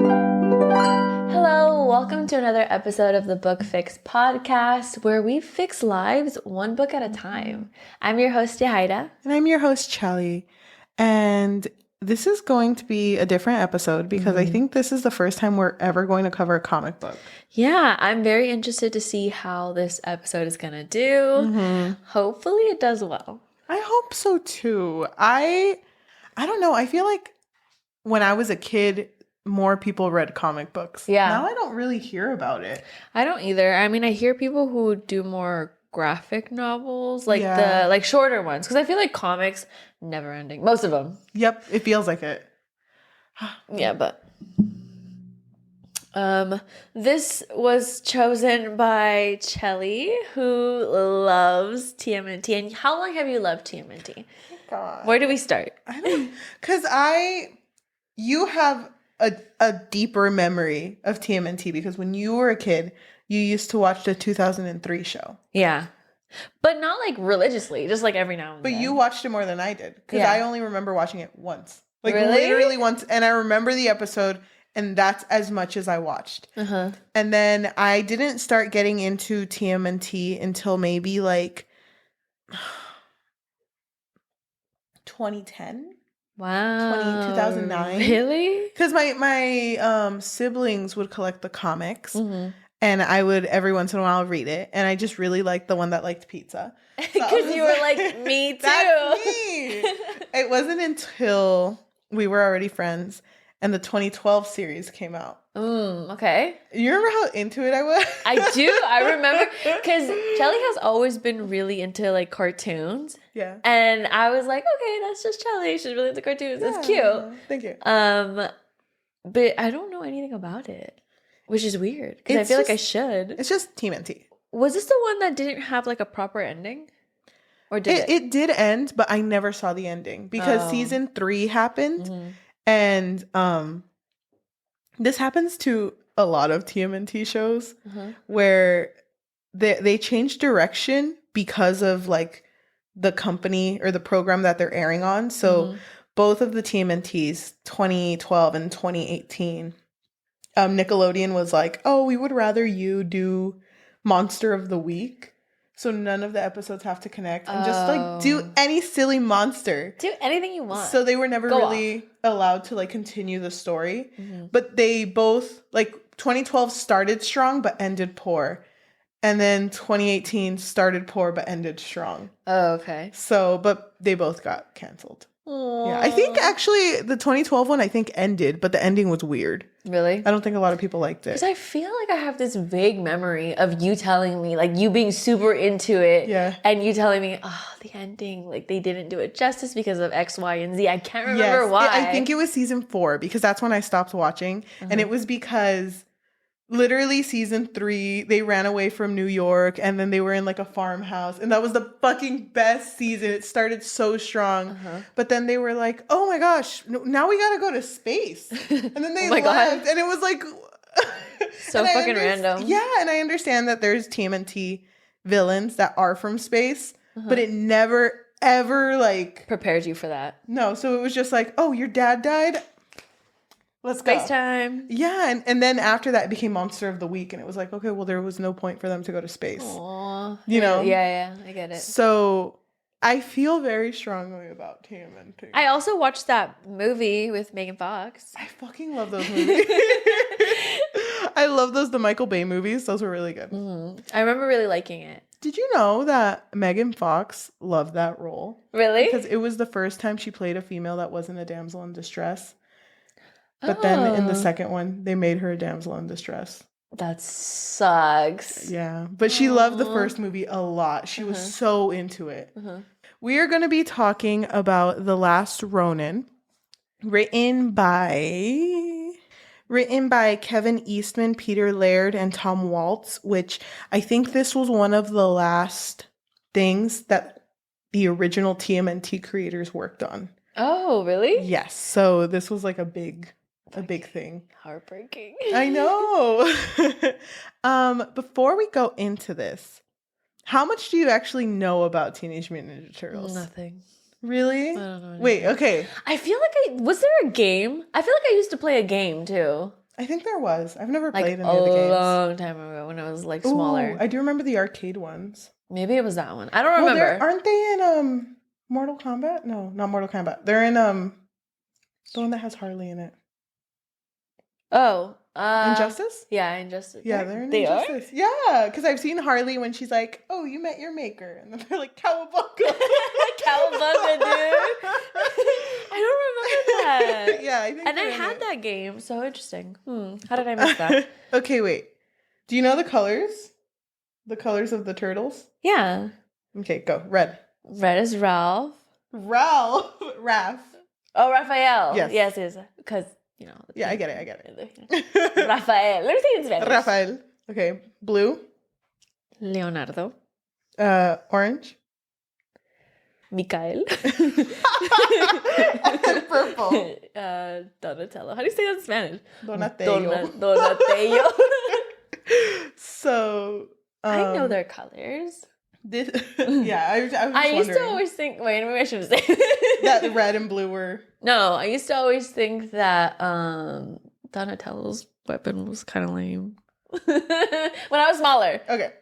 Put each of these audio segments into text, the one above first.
Hello, welcome to another episode of the Book Fix podcast, where we fix lives one book at a time. I'm your host, Yajaira. And I'm your host, Cheli. And this is going to be a different episode because I think this is the first time we're ever going to cover a comic book. Yeah, I'm very interested to see how this episode is going to do. Hopefully it does well. I hope so too. I don't know. I feel like when I was a kid, more people read comic books. Yeah. Now I don't really hear about it. I don't either. I mean, I hear people who do more graphic novels, like Yeah. the shorter ones, because I feel like comics never ending. Most of them. Yep, it feels like it. Yeah, but this was chosen by Cheli, who loves TMNT. And how long have you loved TMNT? God. Where do we start? I don't, because you have a deeper memory of TMNT because when you were a kid, you used to watch the 2003 show. Yeah. But not like religiously, just like every now and But then. you watched it more than I did because Yeah. I only remember watching it once. Like Really? literally once. And I remember the episode and that's as much as I watched. Uh-huh. And then I didn't start getting into TMNT until maybe like 2010. Wow. 2009. Really? Because my siblings would collect the comics. Mm-hmm. And I would every once in a while read it. And I just really liked the one that liked pizza. Because you were like, me too. That's me. It wasn't until we were already friends and the 2012 series came out. Okay. You remember how into it I was? I do. I remember because Cheli has always been really into like cartoons. Yeah. And I was like, okay, that's just Cheli. She's really into cartoons. It's Yeah. cute. Thank you. But I don't know anything about it, which is weird because I It's feel like I just- should. It's just TMNT. Was this the one that didn't have like a proper ending? Or did it? It did end, but I never saw the ending because season 3 happened. Mhm. And this happens to a lot of TMNT shows Uh-huh. where they change direction because of like the company or the program that they're airing on. So both of the TMNTs, 2012 and 2018, Nickelodeon was like, oh, we would rather you do Monster of the Week. So none of the episodes have to connect and just like do any silly monster. Do anything you want. So they were never Go really allowed to like continue the story. Mhm. But they both like 2012 started strong but ended poor. And then 2018 started poor but ended strong. Oh, okay. So, but they both got canceled. Yeah, I think actually the 2012 one I think ended, but the ending was weird. Really? I don't think a lot of people liked it. Because I feel like I have this vague memory of you telling me, like you being super into it. Yeah. And you telling me, oh, the ending, like they didn't do it justice because of X, Y, and Z. I can't remember why. I think it was season 4 because that's when I stopped watching. And it was because literally season 3, they ran away from New York and then they were in like a farmhouse. And that was the fucking best season. It started so strong. But then they were like, oh my gosh, now we gotta go to space. And then they Oh my left. God. And it was like... So and fucking random. Yeah, and I understand that there's TMNT villains that are from space. But it never, ever like... Prepared you for that. No, so it was just like, oh, your dad died? Let's go. Space time. Yeah, and then after that it became Monster of the Week, and it was like, okay, well, there was no point for them to go to space. Aww. You know? Yeah, I get it. So I feel very strongly about TMNT. I also watched that movie with Megan Fox. I fucking love those movies. I love the Michael Bay movies. Those were really good. I remember really liking it. Did you know that Megan Fox loved that role? Really? Because it was the first time she played a female that wasn't a damsel in distress. But then in the second one, they made her a damsel in distress. That sucks. Yeah. But she loved the first movie a lot. She was so into it. We are going to be talking about The Last Ronin, written by Kevin Eastman, Peter Laird, and Tom Waltz, which I think this was one of the last things that the original TMNT creators worked on. Oh, really? Yes. So this was like a big thing. Heartbreaking. I know. Before we go into this, how much do you actually know about Teenage Mutant Ninja Turtles? Nothing. Really? I don't know anything. Wait, okay. I feel like was there a game? I feel like I used to play a game too. I think there was. I've never Like played a any of the games. long time ago when I was like smaller. Ooh, I do remember the arcade ones. Maybe it was that one. I don't remember. Aren't they in Mortal Kombat? No, not Mortal Kombat. They're in the one that has Harley in it. Oh, Injustice? Yeah, Injustice. Yeah, they're in they Injustice. Yeah, because I've seen Harley when she's like, "Oh, you met your maker," and then they're like, "Cowabunga." Cowabunga, dude. I don't remember that. Yeah, I think. And I had that game. So interesting. How did I miss that? Okay, wait. Do you know the colors? The colors of the turtles? Yeah. Okay, go. Red. Red is Ralph. Raph. Oh, Raphael. Yes. Yes. Because, you know. Yeah, I get it. Raphael. Let me see in Spanish. Raphael. Okay. Blue. Leonardo. Orange. Mikael. Purple. Donatello. How do you say that in Spanish? Donatello. Donatello. So I know their colors. This, yeah, I was just I used to wondering. always think. Wait, maybe I shouldn't say That the red and blue were. No, I used to always think that Donatello's weapon was kind of lame when I was smaller. Okay.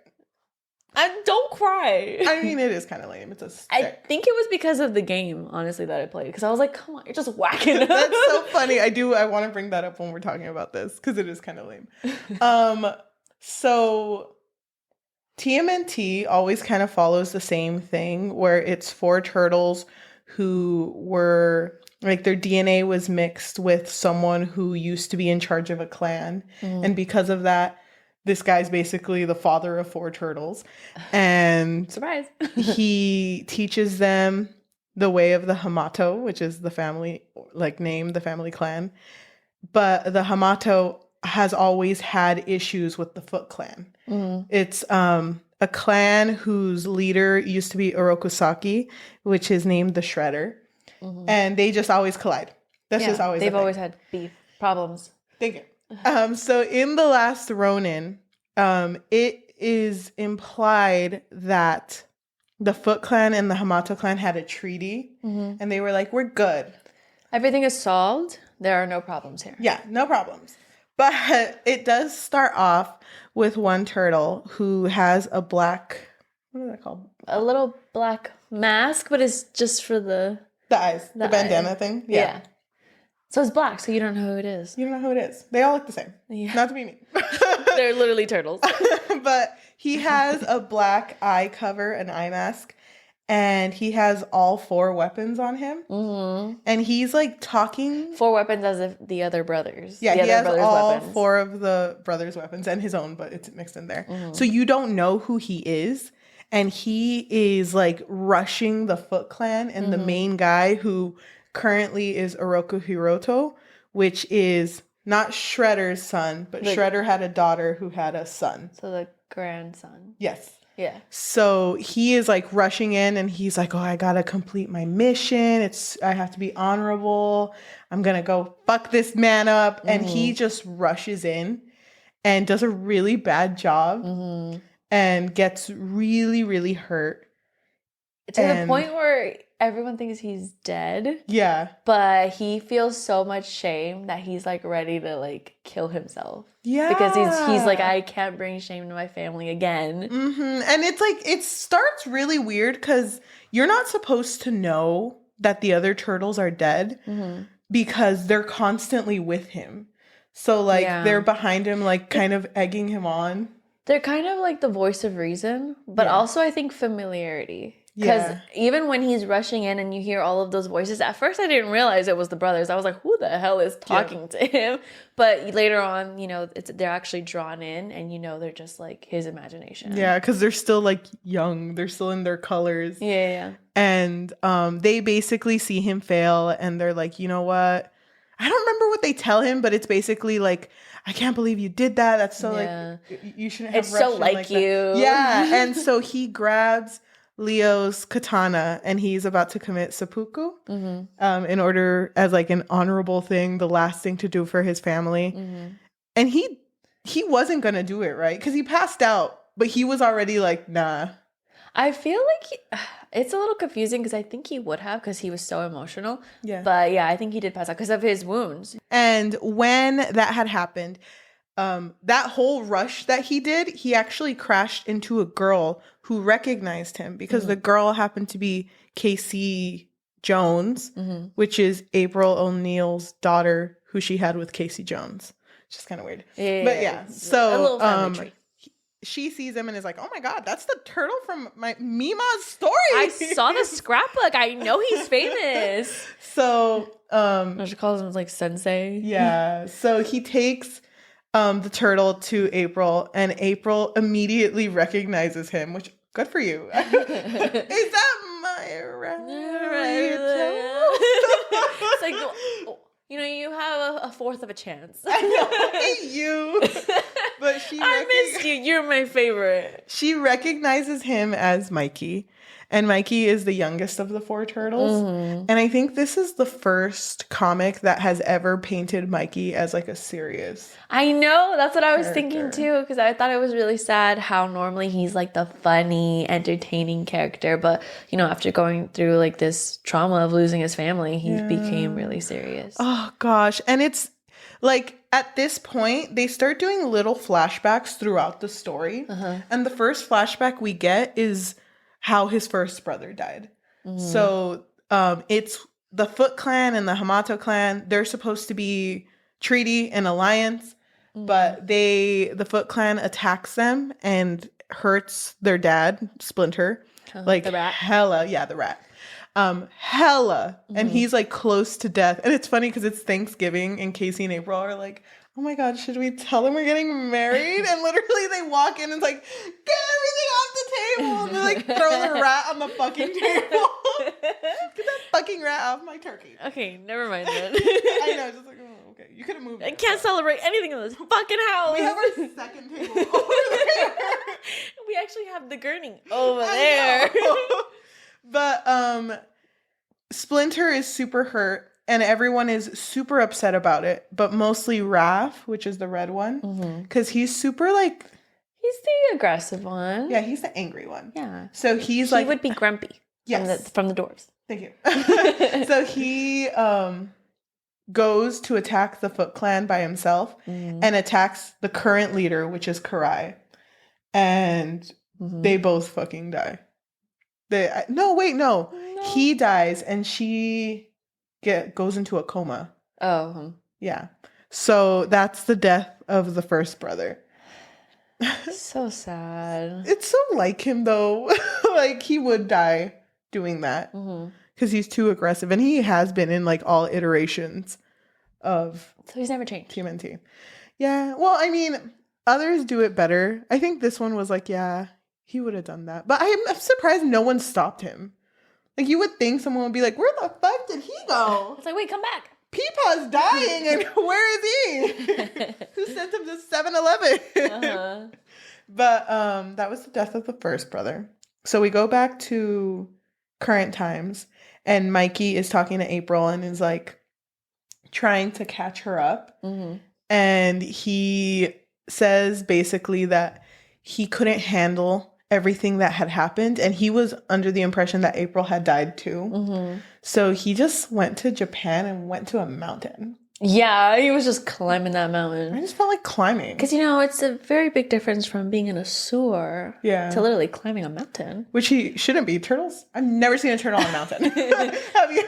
Don't cry. I mean, it is kind of lame. It's a stick. I think it was because of the game, honestly, that I played. Because I was like, come on, you're just whacking them. That's so funny. I want to bring that up when we're talking about this because it is kind of lame. So TMNT always kind of follows the same thing where it's 4 turtles who were like their DNA was mixed with someone who used to be in charge of a clan. And because of that, this guy's basically the father of 4 turtles. And surprise. he teaches them the way of the Hamato, which is the family name, the family clan. But the Hamato has always had issues with the Foot Clan. It's a clan whose leader used to be Orokusaki, which is named the Shredder. And they just always collide. That's just always they've always had beef problems. Thank you. So in the last Ronin, it is implied that the Foot Clan and the Hamato clan had a treaty, and they were like, "We're good. Everything is solved. There are no problems here." Yeah, no problems. But it does start off with one turtle who has a black, what is that called? A little black mask, but it's just for the eyes, the bandana thing. Yeah. So it's black, so you don't know who it is. You don't know who it is. They all look the same. Yeah. Not to be mean. They're literally turtles. But he has a black eye cover, an eye mask, and he has all 4 weapons on him. And he's like talking. 4 weapons as if the other brothers. Yeah, he has all weapons. 4 of the brothers' weapons and his own, but it's mixed in there. So you don't know who he is. And he is like rushing the Foot Clan and the main guy who currently is Oroku Hiroto, which is not Shredder's son, but Shredder had a daughter who had a son. So the grandson. Yes. Yeah. So he is like rushing in and he's like, "Oh, I gotta complete my mission. I have to be honorable. I'm gonna go fuck this man up." And he just rushes in and does a really bad job and gets really, really hurt. To the point where everyone thinks he's dead. Yeah. But he feels so much shame that he's like ready to like kill himself. Yeah. Because he's like, I can't bring shame to my family again. And it's like, it starts really weird because you're not supposed to know that the other turtles are dead because they're constantly with him. So like they're behind him, like kind of egging him on. They're kind of like the voice of reason, but also I think familiarity. Because even when he's rushing in and you hear all of those voices, at first I didn't realize it was the brothers. I was like, who the hell is talking to him? But later on, you know, they're actually drawn in and, you know, they're just like his imagination. Yeah, because they're still like young. They're still in their colors. Yeah. And they basically see him fail and they're like, you know what? I don't remember what they tell him, but it's basically like, I can't believe you did that. That's so like, you shouldn't have It's so like you. That. Yeah. And so he grabs Leo's katana and he's about to commit seppuku in order as like an honorable thing, the last thing to do for his family. And he wasn't going to do it, right? Because he passed out, but he was already like, nah. I feel like it's a little confusing because I think he would have because he was so emotional. Yeah. But yeah, I think he did pass out because of his wounds. And when that had happened, that whole rush that he did, he actually crashed into a girl who recognized him because the girl happened to be Casey Jones, which is April O'Neil's daughter, who she had with Casey Jones. It's just kind of weird. Yeah, but yeah, so a little family tree. She sees him and is like, "Oh my god, that's the turtle from my Mima's story." I saw the scrapbook. I know he's famous. So, she calls him like sensei. Yeah. So he takes the turtle to April, and April immediately recognizes him, which good for you. Is that my right? It's like, you have a fourth of a chance. I know, hate you. But I missed you. You're my favorite. She recognizes him as Mikey. And Mikey is the youngest of the four turtles. And I think this is the first comic that has ever painted Mikey as like a serious I know. That's what I was thinking too. Because I thought it was really sad how normally he's like the funny, entertaining character. But, after going through like this trauma of losing his family, he became really serious. Oh, gosh. And it's like at this point, they start doing little flashbacks throughout the story. And the first flashback we get is how his first brother died. So it's the Foot Clan and the Hamato Clan. They're supposed to be treaty and alliance, but the Foot Clan attacks them and hurts their dad, Splinter. Like the rat. Hella. Yeah, the rat. Hella. And he's like close to death. And it's funny because it's Thanksgiving and Casey and April are like, "Oh my god, should we tell them we're getting married?" And literally they walk in and it's like, "Get everything off the table!" And they like throw the rat on the fucking table. Get that fucking rat off my turkey. Okay, never mind then. I know, just like, oh, okay. You could have moved. I can't celebrate anything in this fucking house. We have our second table over there. We actually have the gurney over there. But Splinter is super hurt. And everyone is super upset about it, but mostly Raph, which is the red one, because he's super like... He's the aggressive one. Yeah, he's the angry one. Yeah. So he would be grumpy. Yes. From the dwarves. Thank you. So he goes to attack the Foot Clan by himself and attacks the current leader, which is Karai. And they both fucking die. No. He dies and she... goes into a coma. Oh. Yeah. So that's the death of the first brother. So sad. It's so like him though. Like he would die doing that. Because he's too aggressive. And he has been in like all iterations of... So he's never changed. TMNT. Yeah. Well, I mean, others do it better. I think this one was like, yeah, he would have done that. But I'm surprised no one stopped him. Like, you would think someone would be like, where the fuck did he go? It's like, wait, come back. Peepaw's dying, and where is he? Who sent him to 7-Eleven? But that was the death of the first brother. So we go back to current times, and Mikey is talking to April and is, like, trying to catch her up. And he says, basically, that he couldn't handle everything that had happened, and he was under the impression that April had died too. So he just went to Japan and went to a mountain. Yeah, he was just climbing that mountain. I just felt like climbing. Because, it's a very big difference from being in a sewer to literally climbing a mountain. Which he shouldn't be. Turtles? I've never seen a turtle on a mountain. Have you?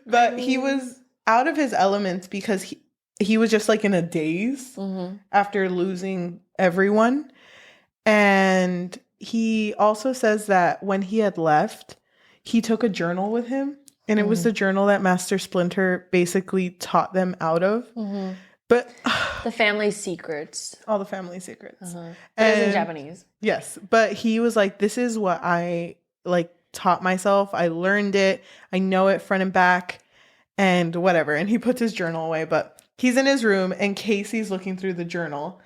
But he was out of his element because he was just like in a daze after losing everyone. And he also says that when he had left, he took a journal with him. And it was the journal that Master Splinter basically taught them out of. But the family secrets. All the family secrets. And it was in Japanese. Yes. But he was like, this is what I like taught myself. I learned it. I know it front and back and whatever. And he puts his journal away. But he's in his room and Casey's looking through the journal.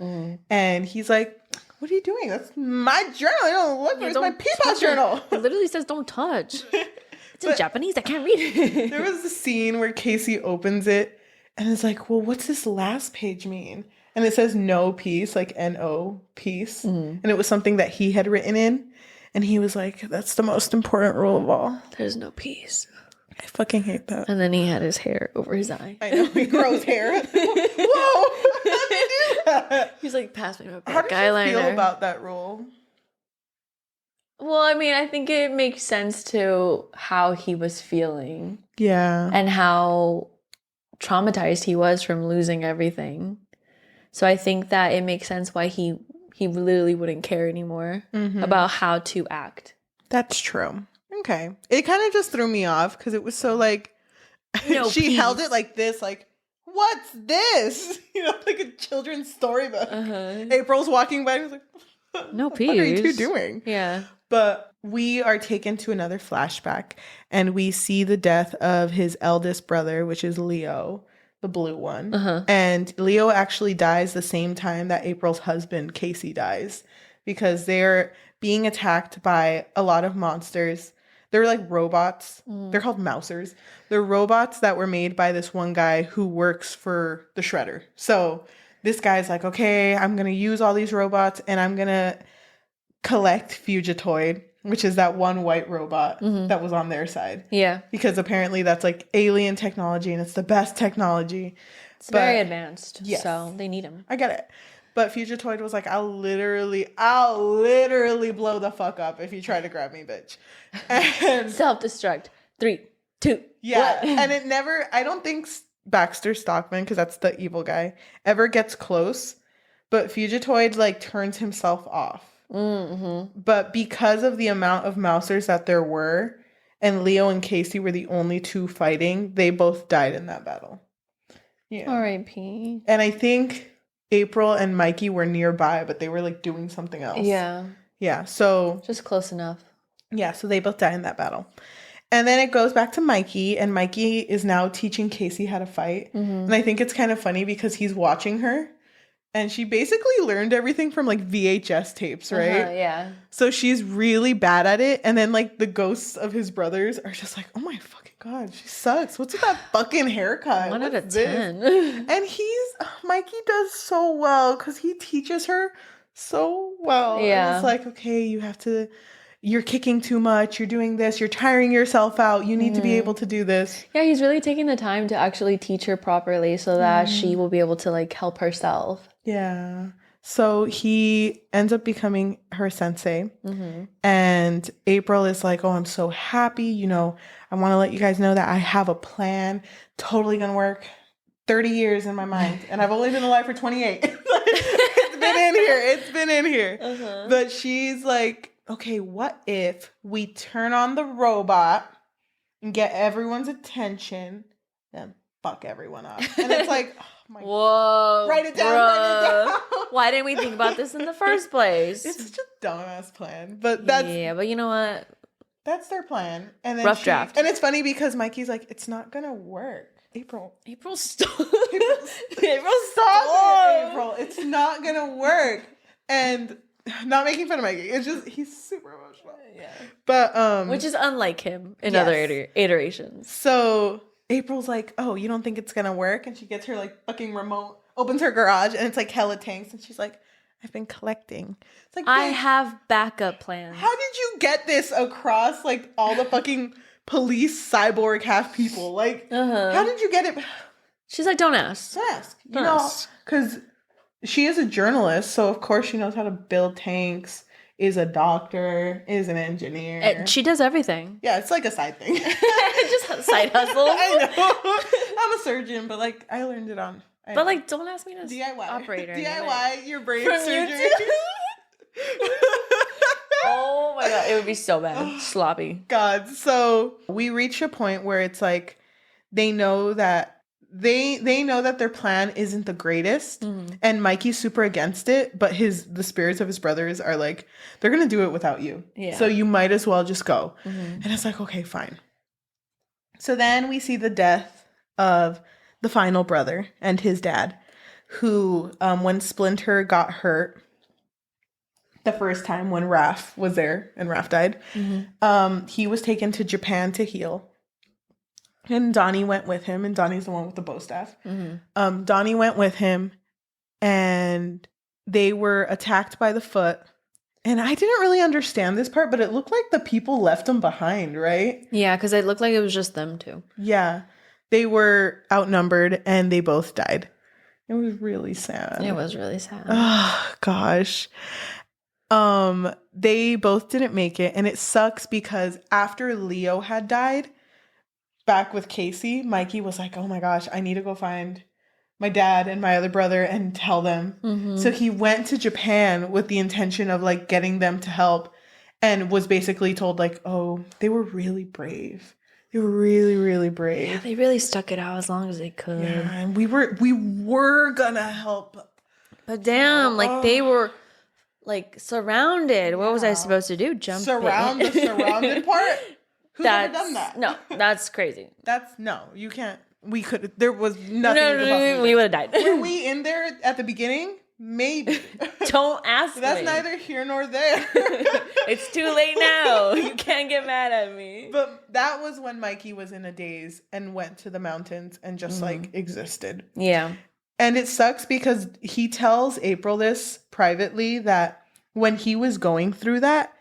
And he's like, what are you doing? That's my journal. You don't look. It's my Peepaw journal. It literally says don't touch. It's in Japanese. I can't read it. There was a scene where Casey opens it and is like, well, what's this last page mean? and it says no peace, like N-O peace. And it was something that he had written in, and he was like, that's the most important rule of all. There's no peace. I fucking hate that. And then he had his hair over his eye. I know, he grows hair. Whoa! How did he do that? He's like, pass me my How black did eyeliner. you feel about that rule? Well, I mean, I think it makes sense to how he was feeling. Yeah. And how traumatized he was from losing everything. So I think that it makes sense why he literally wouldn't care anymore about how to act. That's true. Okay. It kind of just threw me off because it was so like, No she peace. held it like this, like, what's this? You know, like a children's storybook. April's walking by and was like, no peace. What are you two doing? Yeah. But we are taken to another flashback and we see the death of his eldest brother, which is Leo, the blue one. And Leo actually dies the same time that April's husband, Casey, dies because they're being attacked by a lot of monsters. They're like robots. They're called mousers. They're robots that were made by this one guy who works for the Shredder. So this guy's like, okay, I'm going to use all these robots and I'm going to collect Fugitoid, which is that one white robot that was on their side. Yeah. Because apparently that's like alien technology and it's the best technology. It's very advanced. Yes. So they need him. I get it. But Fugitoid was like, I'll literally blow the fuck up if you try to grab me, bitch. And self-destruct. 3, 2. Yeah. What? And it never, I don't think Baxter Stockman, because that's the evil guy, ever gets close. But Fugitoid like turns himself off. But because of the amount of mousers that there were, and Leo and Casey were the only two fighting, they both died in that battle. Yeah. R.I.P. And I think April and Mikey were nearby, but they were like doing something else. Yeah. Yeah. So just close enough. Yeah. So they both die in that battle. And then it goes back to Mikey, and Mikey is now teaching Casey how to fight. And I think it's kind of funny because he's watching her. And she basically learned everything from like VHS tapes, right? Yeah. So she's really bad at it. And then like the ghosts of his brothers are just like, oh my fucking God, she sucks. What's with that fucking haircut? 1 out of What's 10. this? And Mikey does so well because he teaches her so well. Yeah. And it's like, okay, you're kicking too much. You're doing this. You're tiring yourself out. You need to be able to do this. Yeah, he's really taking the time to actually teach her properly so that she will be able to like help herself. Yeah. So he ends up becoming her sensei. And April is like, oh, I'm so happy. You know, I want to let you guys know that I have a plan. Totally going to work. 30 years in my mind. And I've only been alive for 28. It's been in here. But she's like, okay, what if we turn on the robot and get everyone's attention and fuck everyone up? And it's like, oh my Whoa. Write it down. Why didn't we think about this in the first place? It's such a dumbass plan. But that's but you know what? That's their plan. And then rough draft. And it's funny because Mikey's like, it's not gonna work. April, stop it, April. It's not gonna work. And not making fun of Mikey. It's just he's super emotional. Yeah. But which is unlike him in other iterations. So April's like, oh, you don't think it's gonna work? And she gets her like fucking remote, opens her garage, and it's like hella tanks, and she's like, I've been collecting. It's like, I have backup plans. How did you get this across like all the fucking police cyborg half people? Like, how did you get it? She's like, don't ask. Don't ask. You know, because she is a journalist, so of course she knows how to build tanks, is a doctor, is an engineer. She does everything. Yeah, it's like a side thing. Just side hustle. I know. I'm a surgeon, but like I learned it on. But like, don't ask me to DIY. operate or DIY your brain from surgery. Oh my God, it would be so bad. Sloppy. God. So we reach a point where it's like they know that they know that their plan isn't the greatest, and Mikey's super against it, but the spirits of his brothers are like, they're gonna do it without you. Yeah. So you might as well just go. And it's like, okay, fine. So then we see the death of the final brother and his dad, who when Splinter got hurt the first time when Raph was there and Raph died, he was taken to Japan to heal. And Donnie went with him, and Donnie's the one with the bow staff. Donnie went with him, and they were attacked by the Foot. And I didn't really understand this part, but it looked like the people left them behind, right? Yeah, because it looked like it was just them two. Yeah. They were outnumbered and they both died. It was really sad. It was really sad. Oh, gosh. They both didn't make it, and it sucks because after Leo had died, back with Casey, Mikey was like, oh my gosh, I need to go find my dad and my other brother and tell them. Mm-hmm. So he went to Japan with the intention of like getting them to help, and was basically told like, oh, they were really brave. They were really, really brave. Yeah, they really stuck it out as long as they could. Yeah, and we were gonna help. But damn, like they were like surrounded. Yeah. What was I supposed to do? Jump Surround in? The surrounded part? Who's ever done that? No, that's crazy. You can't. We could. There was nothing. No, we would have died. Were we in there at the beginning? Maybe. Don't ask me. That's neither here nor there. It's too late now. You can't get mad at me. But that was when Mikey was in a daze and went to the mountains and just like existed. Yeah. And it sucks because he tells April this privately, that when he was going through that,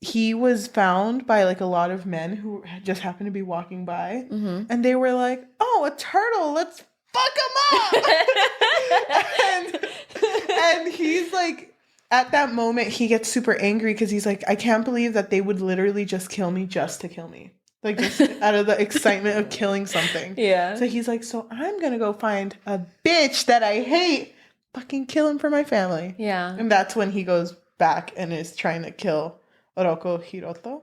he was found by like a lot of men who just happened to be walking by. Mm-hmm. And they were like, oh, a turtle, let's fuck him up. and he's like, at that moment, he gets super angry because he's like, I can't believe that they would literally just kill me just to kill me. Like, just out of the excitement of killing something. Yeah. So he's like, so I'm going to go find a bitch that I hate, fucking kill him for my family. Yeah. And that's when he goes back and is trying to kill Oroko Hiroto.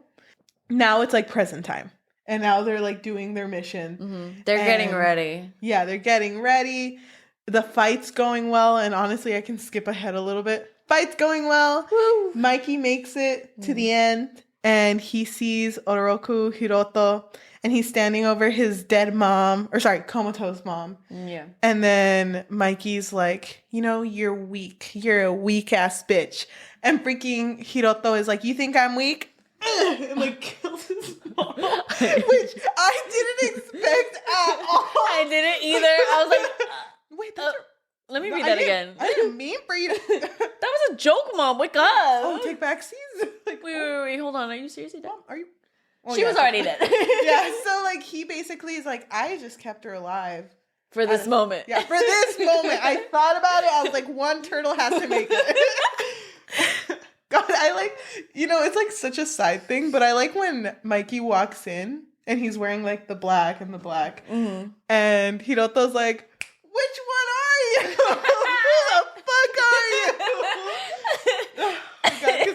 Now it's like present time. And now they're like doing their mission. Mm-hmm. They're getting ready. Yeah, they're getting ready. The fight's going well. And honestly, I can skip ahead a little bit. Fight's going well. Woo. Mikey makes it to the end. And he sees Oroko Hiroto. And he's standing over his dead mom. Or sorry, comatose mom. Yeah. And then Mikey's like, you know, you're weak. You're a weak-ass bitch. And freaking Hiroto is like, you think I'm weak? And like kills his mom. Which I didn't expect at all. I didn't either. I was like, wait, let me read that again. I didn't mean for you to. That was a joke, Mom. Wake up. Oh, take back season. Like, wait. Hold on. Are you seriously dead? Mom, are you? Oh, she was already dead. Yeah. So like he basically is like, I just kept her alive. For this moment. Yeah, for this moment. I thought about it. I was like, one turtle has to make it. God, I like, you know, it's like such a side thing, but I like when Mikey walks in and he's wearing like the black. Mm-hmm. And Hiroto's like, which one are you? Who the fuck are you? Oh, God,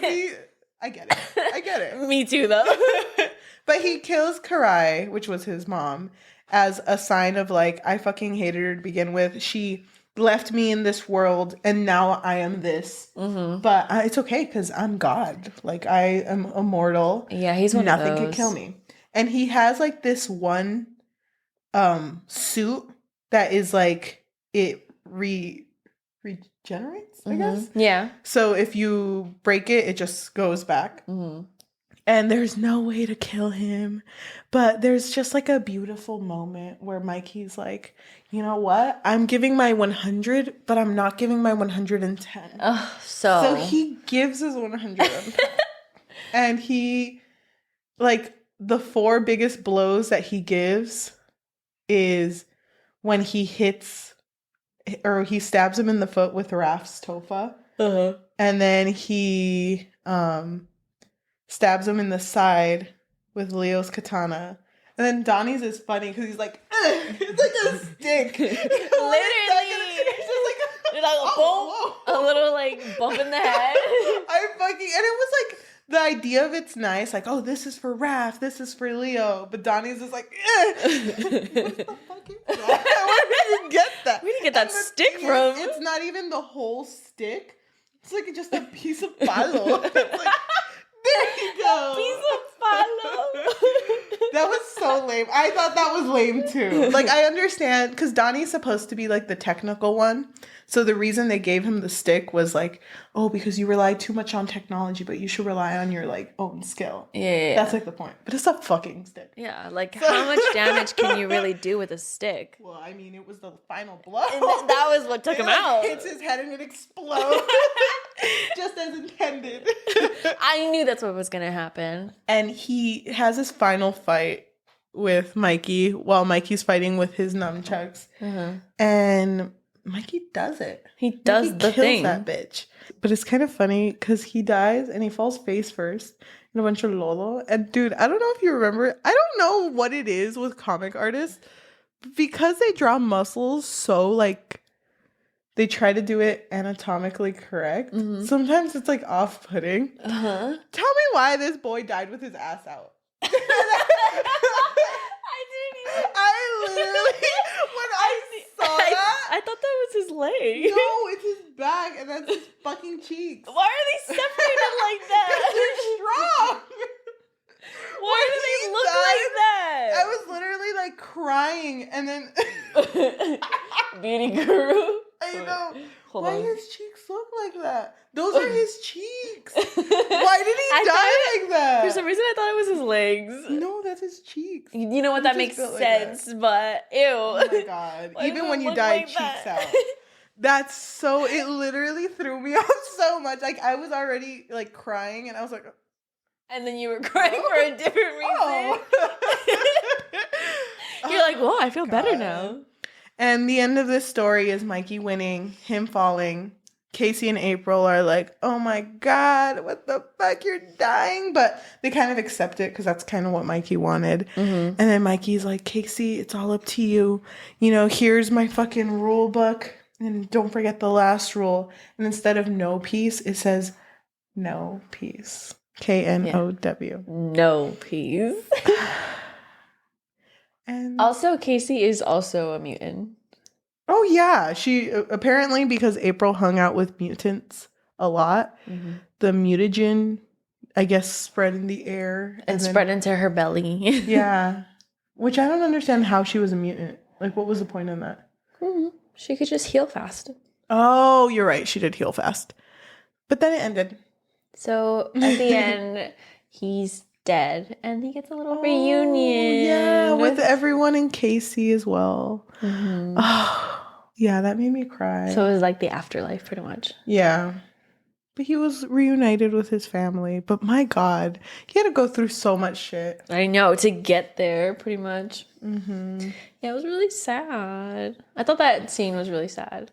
I get it. Me too, though. But he kills Karai, which was his mom, as a sign of like, I fucking hated her to begin with. She left me in this world and now I am this. Mm-hmm. But it's okay because I'm God. Like, I am immortal. Yeah, he's one of those. Nothing can kill me. And he has like this one suit that is like, it regenerates, I guess. Yeah. So if you break it, it just goes back. Mm-hmm. And there's no way to kill him. But there's just like a beautiful moment where Mikey's like, you know what? I'm giving my 100, but I'm not giving my 110. Oh, so he gives his 110. And he, like, the 4 biggest blows that he gives is when he hits, or he stabs him in the foot with Raph's Tofa. Uh-huh. And then he stabs him in the side with Leo's katana. And then Donnie's is funny because he's like, it's like a stick. Literally. It's just like, a little like bump in the head. And it was like, the idea of it's nice. Like, oh, this is for Raph. This is for Leo. But Donnie's just like, what the fuck is that? Where did you get that? Where did you get that stick from? It's not even the whole stick. It's like just a piece of palo. It's like, There you go. Piece of palo. That was so lame. I thought that was lame too. Like, I understand, because Donnie's supposed to be like the technical one. So the reason they gave him the stick was like, oh, because you rely too much on technology, but you should rely on your like own skill. Yeah. That's like the point. But it's a fucking stick. Yeah, like how much damage can you really do with a stick? Well, I mean, it was the final blow. And that was what took him out. Hits his head and it explodes. Just as intended. I knew that's what was going to happen. And he has his final fight with Mikey while Mikey's fighting with his nunchucks. And Mikey does it. He does the thing. Kills that bitch. But it's kind of funny because he dies and he falls face first in a bunch of Lolo. And dude, I don't know if you remember. I don't know what it is with comic artists. Because they draw muscles so like they try to do it anatomically correct. Sometimes it's like off-putting. Tell me why this boy died with his ass out. I literally, when I saw that, I thought that was his leg. no, it's his back, and that's his fucking cheeks. Why are they separated like that? They're strong. Why do they look like that? I was literally like crying, and then Beauty guru. I know. Hold Why on. his cheeks look like that? Those are his cheeks. Why did he die like that? For some reason, I thought it was his legs. No, that's his cheeks. You know what? That makes built like sense, but ew. Oh my god. Why Even does when it you look die, like cheeks that? out. That's so, it literally threw me off so much. Like, I was already, like, crying, and I was like... And then you were crying for a different reason. Oh. You're like, whoa, I feel better God. now. And the end of this story is Mikey winning, him falling. Casey and April are like, oh my god, what the fuck, you're dying. But they kind of accept it because that's kind of what Mikey wanted. And then Mikey's like, Casey, it's all up to you. You know, here's my fucking rule book. And don't forget the last rule. And instead of no peace, it says no peace. K-N-O-W. No peace. And Also, Casey is also a mutant. oh yeah, she apparently, because April hung out with mutants a lot, the mutagen, I guess, spread in the air And spread into her belly. Yeah, which I don't understand how she was a mutant. Like, what was the point in that? She could just heal fast. Oh, you're right. She did heal fast, but then it ended. So at the end, he's dead, and he gets a little reunion. Yeah, with everyone in Casey as well. Oh, yeah, that made me cry. So it was like the afterlife, pretty much. Yeah. But he was reunited with his family. But my God, he had to go through so much shit. I know, to get there, pretty much. Yeah, it was really sad. I thought that scene was really sad.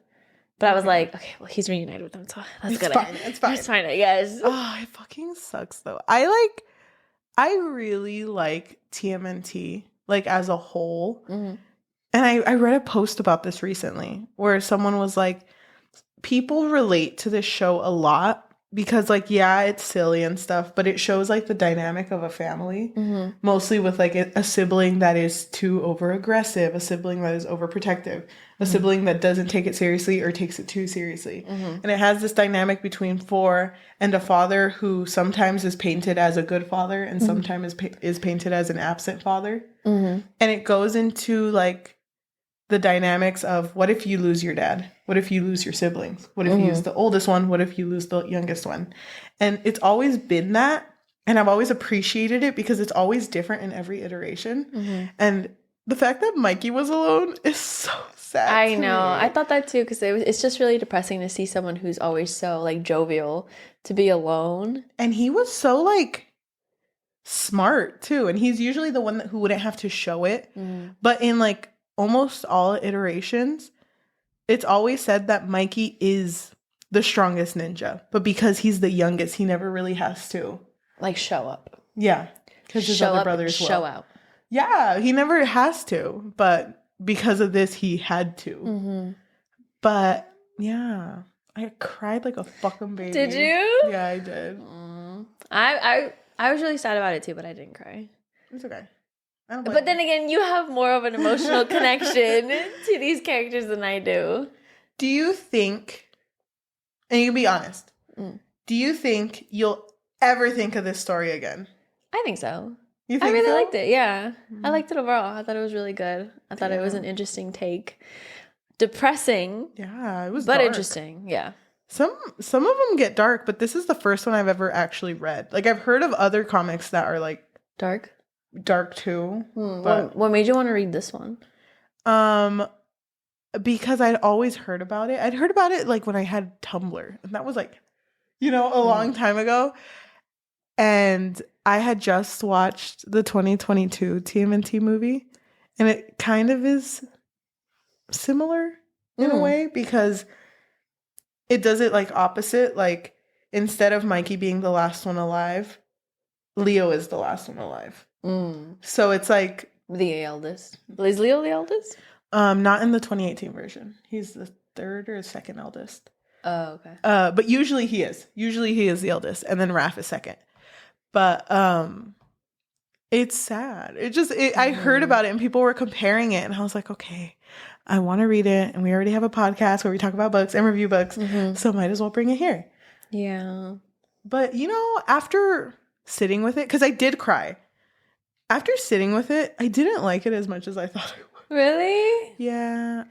But I was like, okay, well, he's reunited with them, so that's good. It's fine. It's fine, I guess. Oh, it fucking sucks, though. I really like TMNT, like, as a whole. And I read a post about this recently where someone was like, people relate to this show a lot because, like, yeah, it's silly and stuff, but it shows, like, the dynamic of a family, mostly with, like, a sibling that is too over-aggressive, a sibling that is overprotective, a sibling that doesn't take it seriously or takes it too seriously. And it has this dynamic between four and a father who sometimes is painted as a good father and sometimes is painted as an absent father. And it goes into, like, the dynamics of what if you lose your dad? What if you lose your siblings? What if you lose the oldest one? What if you lose the youngest one? And it's always been that. And I've always appreciated it because it's always different in every iteration. And the fact that Mikey was alone is so sad. I know. I thought that too because it's just really depressing to see someone who's always so, like, jovial to be alone. And he was so, like, smart too. And he's usually the one who wouldn't have to show it. But in, like, almost all iterations, it's always said that Mikey is the strongest ninja. But because he's the youngest, he never really has to. Like, show up. Yeah. Because his other brothers will. Show out. Yeah, he never has to. But because of this, he had to. But, yeah. I cried like a fucking baby. Did you? Yeah, I did. I was really sad about it too, but I didn't cry. It's okay. But then again, you have more of an emotional connection to these characters than I do. Do you think, and you can be honest, do you think you'll ever think of this story again. I think so. You think I really so? liked it. Yeah. I liked it overall. I thought it was really good. I thought it was an interesting take. Depressing. Yeah, it was but dark. Interesting. Yeah. Some of them get dark, but this is the first one I've ever actually read. Like, I've heard of other comics that are like dark too. But what made you want to read this one? Because I'd always heard about it. I'd heard about it like when I had Tumblr, and that was like, a long time ago. And I had just watched the 2022 TMNT movie, and it kind of is similar in a way, because it does it like opposite. Like, instead of Mikey being the last one alive, Leo is the last one alive. So it's like the eldest. Is Leo the eldest? Not in the 2018 version. He's the third or second eldest. Oh, okay. But usually he is. Usually he is the eldest, and then Raph is second. But it's sad. I heard about it and people were comparing it, and I was like, okay, I want to read it, and we already have a podcast where we talk about books and review books, so might as well bring it here. Yeah. But after sitting with it, because I did cry. After sitting with it, I didn't like it as much as I thought I would. Really? Yeah.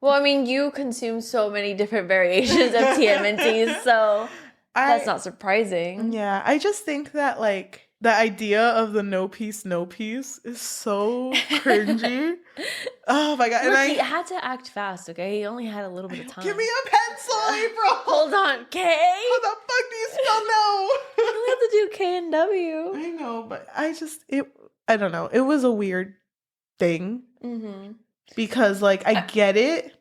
Well, I mean, you consume so many different variations of TMNTs, so that's not surprising. Yeah, I just think that, like, the idea of the no peace is so cringy. Oh my god. Look, he had to act fast, okay? He only had a little bit of time. Give me a pencil, April! Hold on, K? How the fuck do you spell no? You only have to do K and W. I know, but I don't know. It was a weird thing. Because, like, I get it,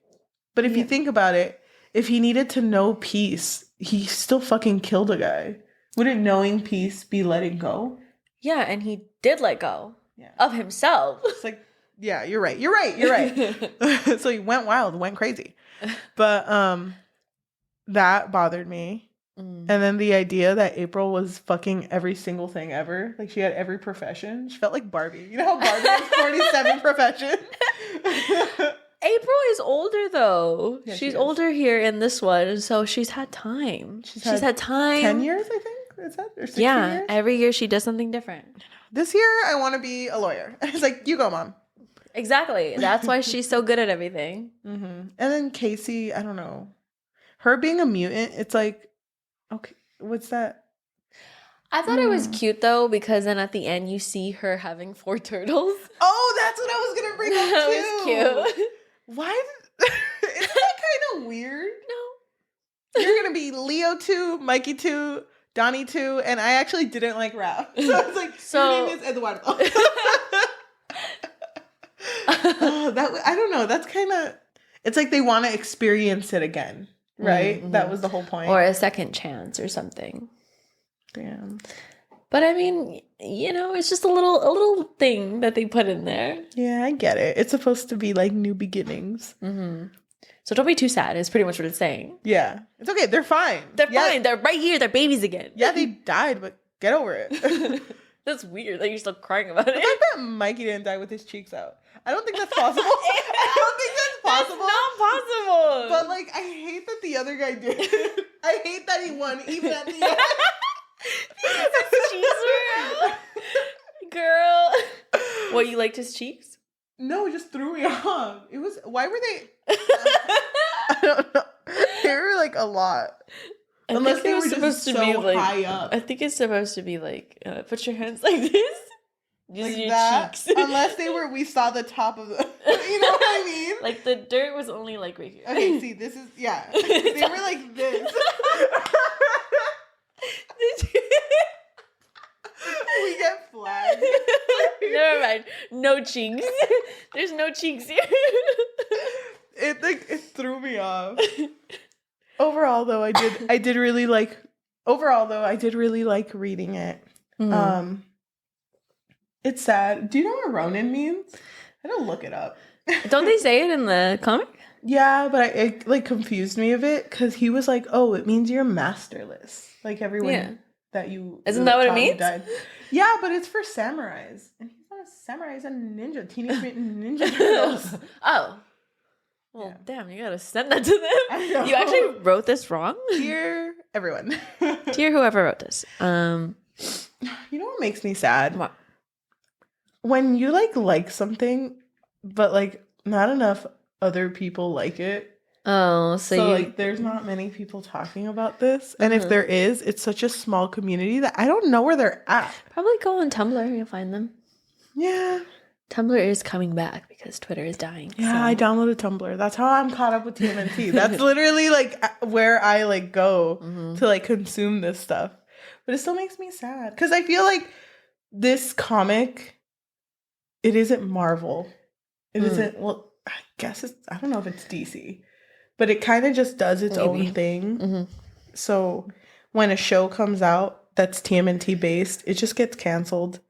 but if you think about it, if he needed to know peace, he still fucking killed a guy. Wouldn't knowing peace be letting go? Yeah, and he did let go of himself. It's like, yeah, you're right. So he went wild, went crazy. But that bothered me. And then the idea that April was fucking every single thing ever. Like, she had every profession. She felt like Barbie. You know how Barbie has 47 professions? April is older, though. Yeah, she's older here in this one, so she's had time. She's had time. 10 years, I think? Is that? Or 6 years? Every year she does something different. This year, I want to be a lawyer. It's like, you go, Mom. Exactly. That's why she's so good at everything. And then Casey, I don't know. Her being a mutant, it's like, okay, what's that? I thought it was cute, though, because then at the end you see her having 4 turtles. Oh, that's what I was going to bring up, too. That was cute. Why? Isn't that kind of weird? No. You're going to be Leo 2, Mikey 2, Donnie 2, and I actually didn't like Raph. So I was like, your name is Eduardo. I don't know. That's kind of... It's like they want to experience it again, right? That was the whole point. Or a second chance or something. Damn. But I mean, it's just a little thing that they put in there. Yeah, I get it. It's supposed to be like new beginnings. So don't be too sad, is pretty much what it's saying. Yeah. It's okay. They're fine. They're fine. They're right here. They're babies again. Yeah, they died, but get over it. That's weird that you're still crying about it. The fact that Mikey didn't die with his cheeks out. I don't think that's possible. I don't think that's possible. That's not possible. But, like, I hate that the other guy did. I hate that he won, even at the end. Because his cheeks were out. Girl. What, you liked his cheeks? No, it just threw me off. It was... Why were they... I don't know. They were, like, a lot. Unless they were just so high up. I think it's supposed to be like, put your hands like this. Just like your that. cheeks. Unless we saw the top of the, you know what I mean? Like the dirt was only like right here. Okay, see, this is, yeah. They were like this. We get flagged. Never mind. No cheeks. There's no cheeks here. It threw me off. Overall, though, I did really like reading it. It's sad. Do you know what Ronin means? I don't look it up. Don't they say it in the comic? Yeah, but it like confused me a bit because he was like, "Oh, it means you're masterless." Like everyone that you isn't that what it means? Died. Yeah, but it's for samurais, and he's not a samurai. He's a ninja. Teenage Mutant Ninja Turtles. Oh. Well, damn, you gotta send that to them. You actually wrote this wrong? Dear everyone. Dear whoever wrote this. You know what makes me sad? What? When you like something, but like not enough other people like it. Oh, so like there's not many people talking about this. And if there is, it's such a small community that I don't know where they're at. Probably go on Tumblr, you'll find them. Yeah. Tumblr is coming back because Twitter is dying. Yeah, so. I downloaded Tumblr. That's how I'm caught up with TMNT. That's literally like where I like go to like consume this stuff. But it still makes me sad because I feel like this comic, it isn't Marvel. It isn't, well, I guess it's, I don't know if it's DC. But it kind of just does its own thing. So when a show comes out that's TMNT based, it just gets canceled.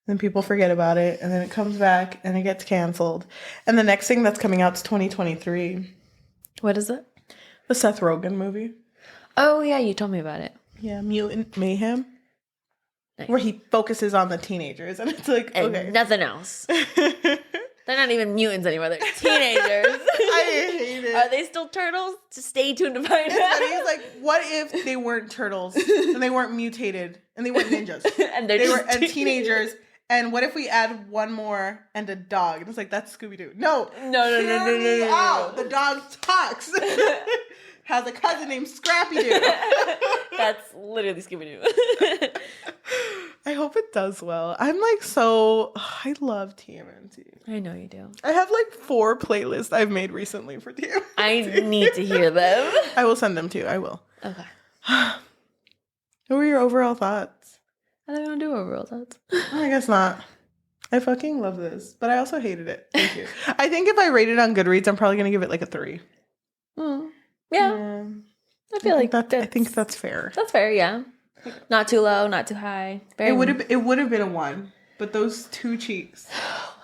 Then people forget about it. And then it comes back and it gets canceled. And the next thing that's coming out is 2023. What is it? The Seth Rogen movie. Oh, yeah. You told me about it. Yeah. Mutant Mayhem. Nice. Where he focuses on the teenagers. And it's like, and okay. nothing else. They're not even mutants anymore. They're teenagers. I hate it. Are they still turtles? Just stay tuned to find out. He's like, what if they weren't turtles and they weren't mutated and they weren't ninjas and they were teenagers? And what if we add one more and a dog? And it's like, that's Scooby-Doo. No. No. The dog talks. Has a cousin named Scrappy-Doo. That's literally Scooby-Doo. I hope it does well. I'm like I love TMNT. I know you do. I have like 4 playlists I've made recently for TMNT. I need to hear them. I will send them to you. I will. Okay. What were your overall thoughts? I don't want to do overall thoughts. I guess not. I fucking love this, but I also hated it. Thank you. I think if I rate it on Goodreads, I'm probably going to give it like a 3. Yeah. I feel like I think that's fair. That's fair, yeah. Not too low, not too high. It would have been a 1, but those 2 cheeks,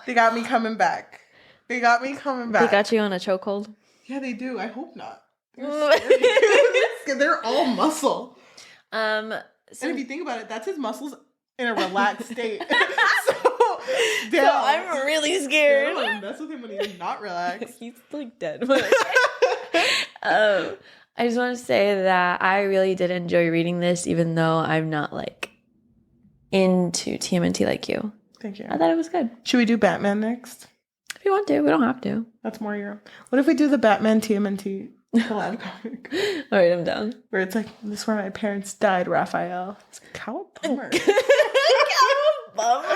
they got me coming back. They got you on a chokehold? Yeah, they do. I hope not. They're all muscle. And if you think about it, that's his muscles in a relaxed state. So I'm really scared. Don't mess with him when he's not relaxed. He's like dead. I just want to say that I really did enjoy reading this, even though I'm not like into TMNT like you. Thank you. I thought it was good. Should we do Batman next? If you want to, we don't have to. That's more your. What if we do the Batman TMNT collab comic? All right, I'm down. Where it's like, this is where my parents died, Raphael. It's a cow bummer. Cow bummer.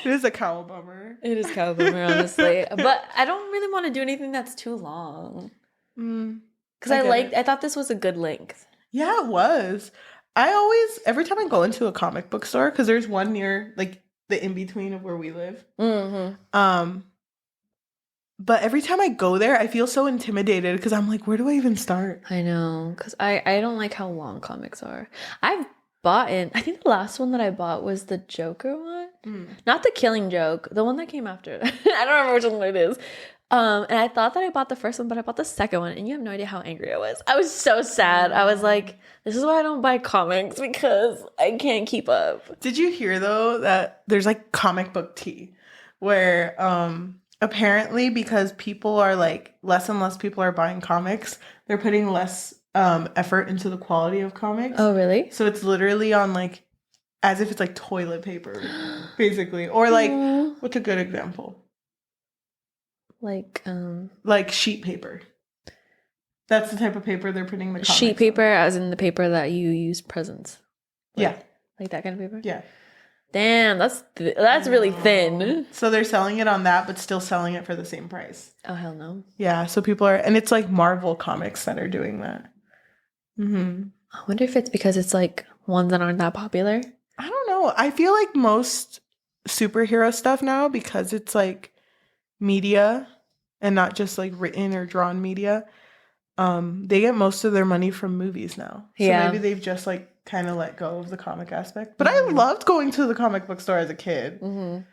It is a cow bummer. It is cow bummer, honestly. But I don't really want to do anything that's too long. Because I thought this was a good length. Yeah, it was. I always, every time I go into a comic book store, because there's one near like the in-between of where we live. But every time I go there, I feel so intimidated because I'm like, where do I even start? I know, because I don't like how long comics are. I've bought in, I think the last one that I bought was the Joker one. Not the Killing Joke, the one that came after it. I don't remember which one it is. And I thought that I bought the first one, but I bought the second one, and you have no idea how angry I was. I was so sad. I was like, this is why I don't buy comics, because I can't keep up. Did you hear, though, that there's like comic book tea, where apparently because people are like, less and less people are buying comics, they're putting less effort into the quality of comics. Oh, really? So it's literally on like, as if it's like toilet paper, basically. Or like, what's a good example? Like sheet paper. That's the type of paper they're putting the comics sheet paper, on. as in the paper that you use presents. Like that kind of paper. Yeah. Damn, that's really thin. So they're selling it on that, but still selling it for the same price. Oh, hell no. Yeah. So people are, and it's like Marvel comics that are doing that. I wonder if it's because it's like ones that aren't that popular. I don't know. I feel like most superhero stuff now, because it's like media and not just like written or drawn media, they get most of their money from movies now. So maybe they've just like kind of let go of the comic aspect. But I loved going to the comic book store as a kid. Oh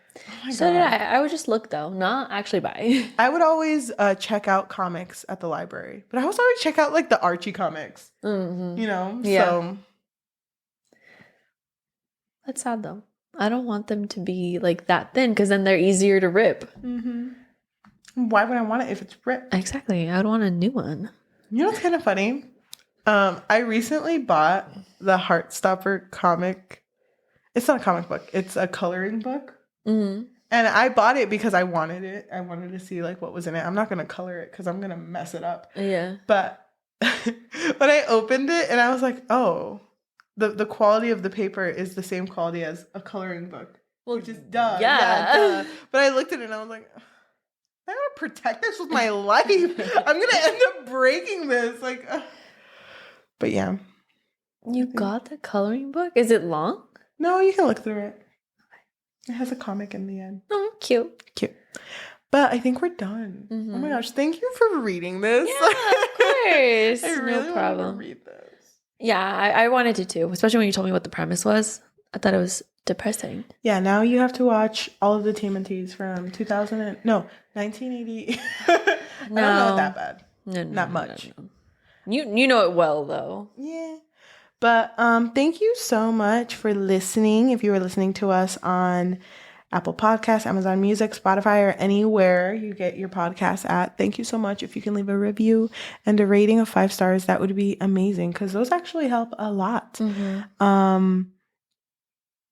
so did I. I would just look though, not actually buy. I would always check out comics at the library, but I also always check out like the Archie comics. You know? Yeah. So that's sad though. I don't want them to be like that thin, because then they're easier to rip. Why would I want it if it's ripped? Exactly. I would want a new one. You know what's kind of funny? I recently bought the Heartstopper comic. It's not a comic book. It's a coloring book. Mm-hmm. And I bought it because I wanted it. I wanted to see like what was in it. I'm not going to color it because I'm going to mess it up. Yeah. But when I opened it and I was like, oh, the quality of the paper is the same quality as a coloring book. Well, which is duh. Yeah, duh. But I looked at it and I was like, I want to protect this with my life. I'm going to end up breaking this. Like, but yeah. You got the coloring book? Is it long? No, you can look through it. It has a comic in the end. Oh, cute. Cute. But I think we're done. Mm-hmm. Oh my gosh, thank you for reading this. Yeah, of course. I really no problem. wanted to read this. Yeah, I wanted to too, especially when you told me what the premise was. I thought it was depressing. Yeah, now you have to watch all of the TMNTs from 1980. I don't know that bad. No, not much. No. You know it well though. Yeah. But thank you so much for listening. If you were listening to us on Apple Podcasts, Amazon Music, Spotify, or anywhere you get your podcasts at, thank you so much. If you can leave a review and a rating of 5 stars, that would be amazing because those actually help a lot. Mm-hmm.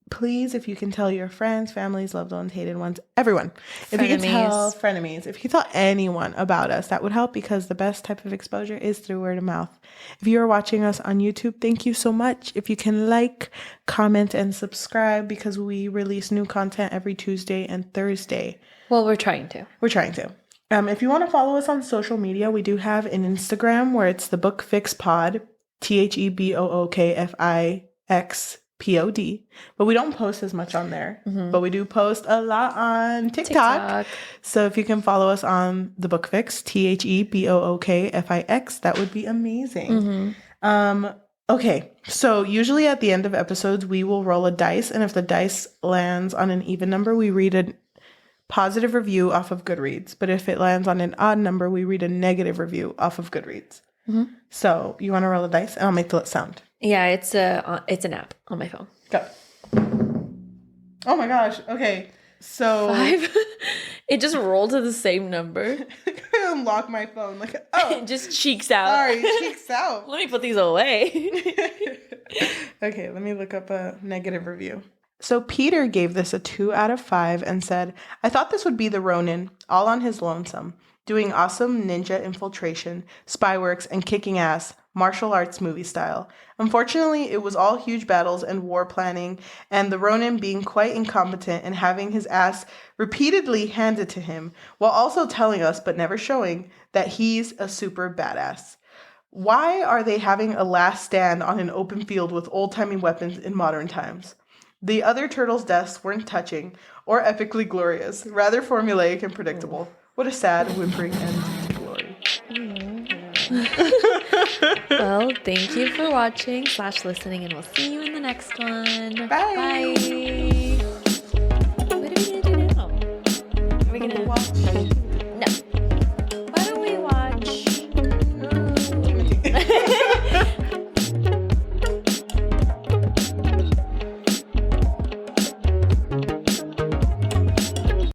Please, if you can tell your friends, families, loved ones, hated ones, everyone. If you can tell frenemies, if you can tell anyone about us, that would help because the best type of exposure is through word of mouth. If you are watching us on YouTube, thank you so much. If you can like, comment, and subscribe because we release new content every Tuesday and Thursday. Well, we're trying to. If you want to follow us on social media, we do have an Instagram where it's the Book Fix Pod, THEBOOKFIXPOD, but we don't post as much on there. Mm-hmm. But we do post a lot on TikTok. So if you can follow us on the Book Fix, THEBOOKFIX, that would be amazing. Mm-hmm. Okay, so usually at the end of episodes, we will roll a dice, and if the dice lands on an even number, we read a positive review off of Goodreads. But if it lands on an odd number, we read a negative review off of Goodreads. Mm-hmm. So you want to roll a dice, and I'll make the sound. Yeah, it's an app on my phone. Go. Oh my gosh. Okay. So 5. It just rolled to the same number. I unlock my phone. Like, oh. It just cheeks out. Sorry, cheeks out. Let me put these away. Okay, let me look up a negative review. So Peter gave this a 2 out of 5 and said, I thought this would be the Ronin, all on his lonesome, doing awesome ninja infiltration, spy works, and kicking ass, martial arts movie style. Unfortunately, it was all huge battles and war planning, and the Ronin being quite incompetent and having his ass repeatedly handed to him, while also telling us, but never showing, that he's a super badass. Why are they having a last stand on an open field with old-timey weapons in modern times? The other turtles' deaths weren't touching or epically glorious, rather formulaic and predictable. What a sad, whimpering end to glory. Well, thank you for watching/listening, and we'll see you in the next one. Bye. What are we going to do now? Are we going to watch?